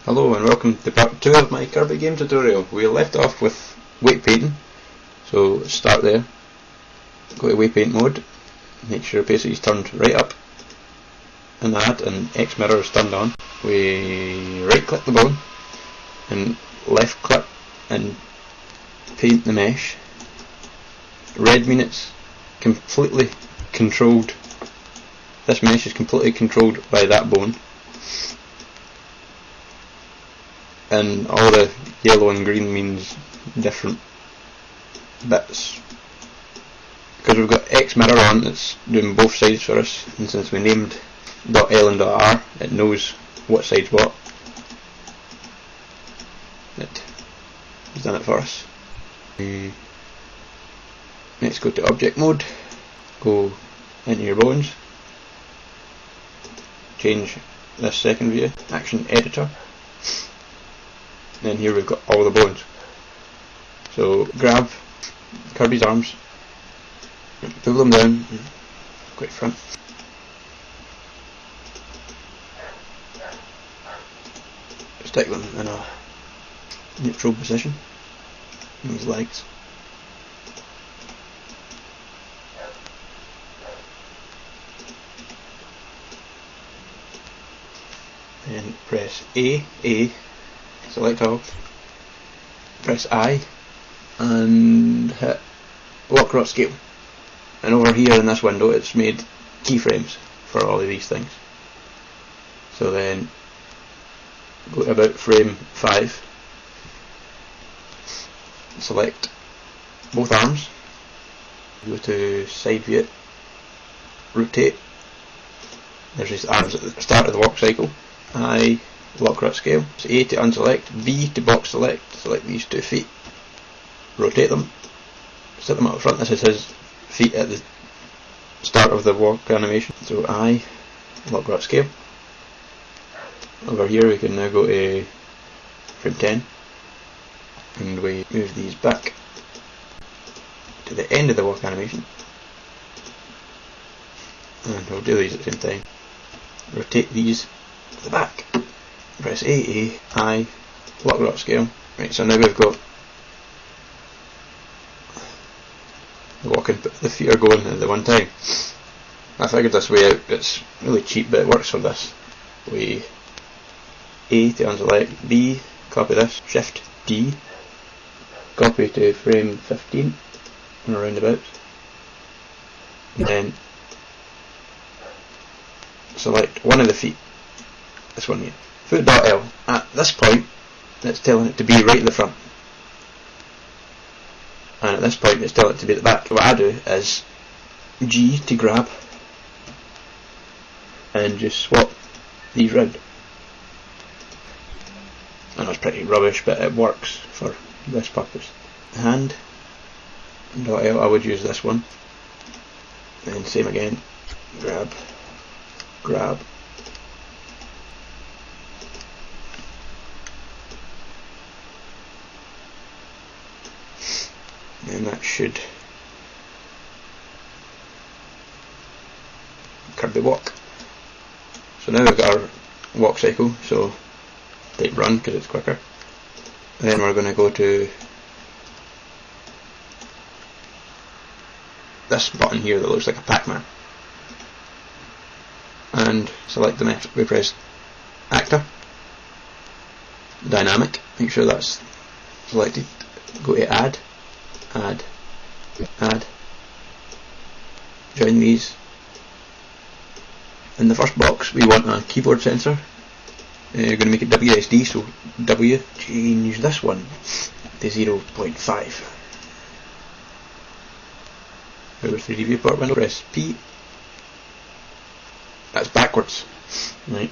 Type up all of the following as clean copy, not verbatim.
Hello and welcome to part 2 of my Kirby Game tutorial. We left off with weight painting, so start there, go to weight paint mode, make sure opacity is turned right up, and add, and X mirror is turned on. We right click the bone, and left click and paint the mesh. Red means it's completely controlled, this mesh is completely controlled by that bone. And all the yellow and green means different bits. Because we've got X mirror on, it's doing both sides for us, and since we named .L and .R, it knows what side's what. It's done it for us. Let's go to object mode, go into your bones, change this second view, action editor. Then here we've got all the bones. So grab Kirby's arms, pull them down, quite front. Stick them in a neutral position. And his legs. Then press A, select all, press I, and hit lock rot scale. And over here in this window it's made keyframes for all of these things. So then go to about frame 5, select both arms, go to side view, rotate. There's these arms at the start of the walk cycle. I lock rot scale. So A to unselect, B to box select, select these 2 feet, rotate them, set them up front. This is his feet at the start of the walk animation. So I lock rot scale. Over here we can now go to frame 10 and we move these back to the end of the walk animation, and we'll do these at the same time. Rotate these to the back. Press A, I, lock rot scale. Right, so now we've got the walking, but the feet are going at the one time. I figured this way out, it's really cheap but it works for this. We A to unselect, B, copy this, Shift D, copy to frame 15 and around about, and then select one of the feet, this one here. Foot.L. At this point, it's telling it to be right at the front, and at this point, it's telling it to be at the back. What I do is G to grab, and just swap these round. I know it's pretty rubbish, but it works for this purpose. Hand.L, I would use this one, and same again. Grab, grab. And that should Kirby walk. So now we've got our walk cycle, so type run because it's quicker. And then we're going to go to this button here that looks like a Pac-Man, and select the mesh. We press actor, dynamic, make sure that's selected, go to add, join these. In the first box we want a keyboard sensor. We're going to make it WSD, so W, change this one to 0.5. Our 3D viewport window, press P. That's backwards, right?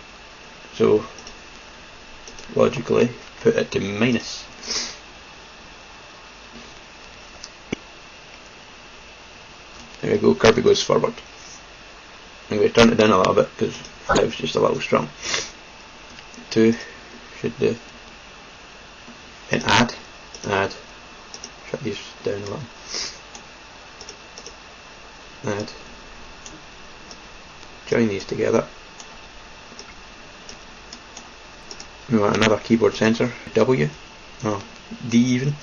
So logically put it to minus. There we go, Kirby goes forward. I'm going to turn it down a little bit because that was just a little strong. 2 should do. And add, shut these down a little. Add, join these together, We want another keyboard sensor, W, or D even.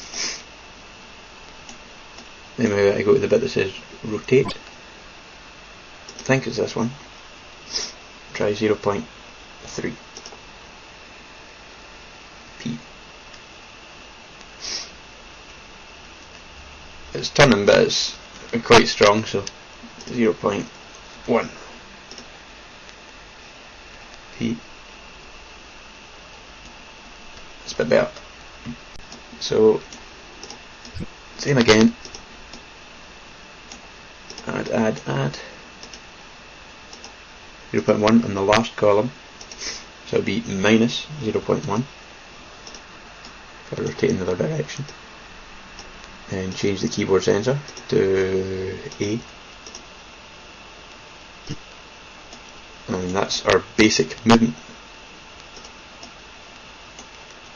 Then I go to the bit that says rotate. I think it's this one. Try 0.3. P. It's turning, but it's quite strong, so 0.1. P. It's a bit better. So, same again. Add. 0.1 on the last column. So it'll be minus 0.1 for rotating the other direction. And change the keyboard sensor to A. And that's our basic movement.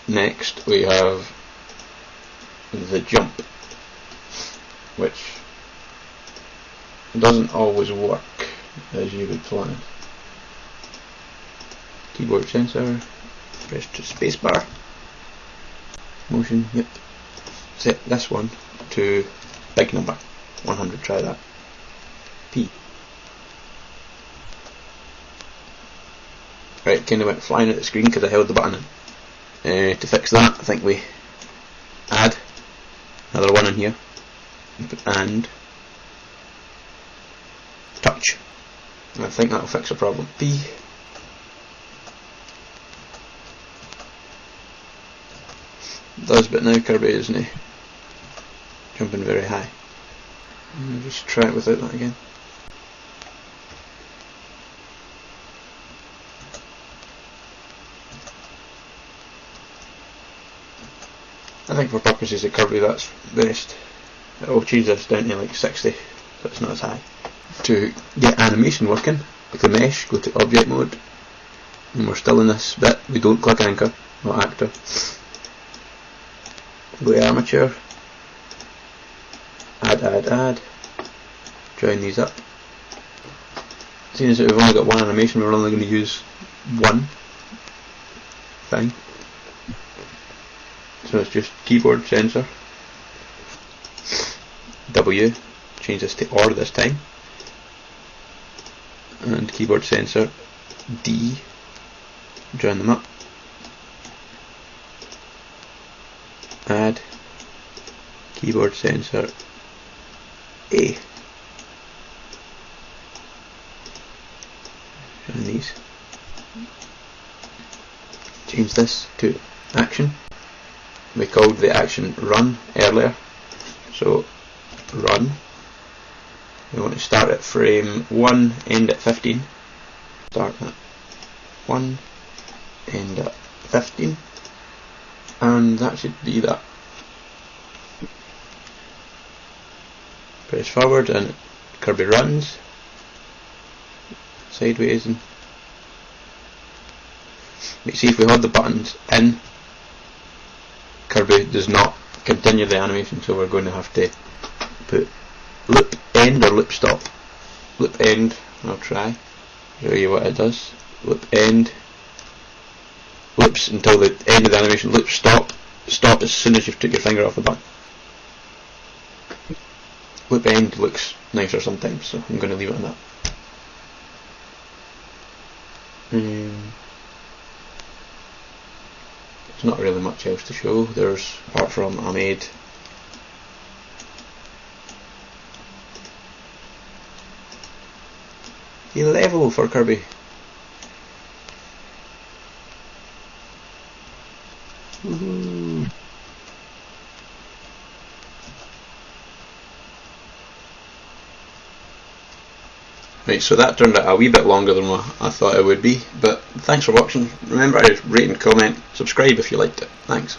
Next we have the jump, which doesn't always work as you would plan. Keyboard sensor, press to spacebar, motion, yep. Set this one to big number, 100, try that. P. Right, kinda went flying at the screen because I held the button in. To fix that, I think we add another one in here, and touch. I think that'll fix the problem. P. Does, but now Kirby isn't jumping very high. I'll just try it without that again. I think for purposes of Kirby that's best. I'll change this down to like 60 so it's not as high. To get animation working, with the mesh, go to object mode, and we're still in this bit. We don't click anchor or actor. Go to armature, add, join these up. Seeing as we've only got one animation, we're only going to use one thing. So it's just keyboard sensor, W, change this to OR this time, and keyboard sensor, D, join them up. Add keyboard sensor A. And these. Change this to action. We called the action run earlier, so run. We want to start at frame 1, end at 15. Start at 1, end at 15. And that should be that. Press forward and Kirby runs sideways, and see if we hold the buttons in, Kirby does not continue the animation, so we're going to have to put loop end or loop stop. Loop end, I'll try, show you what it does. Loop end, loops until the end of the animation, loop stop, stop as soon as you've took your finger off the button. Loop end looks nicer sometimes, so I'm going to leave it on that. There's not really much else to show. There's, apart from I made a level for Kirby. Woohoo! Right, so that turned out a wee bit longer than what I thought it would be, but thanks for watching. Remember to rate and comment, subscribe if you liked it. Thanks.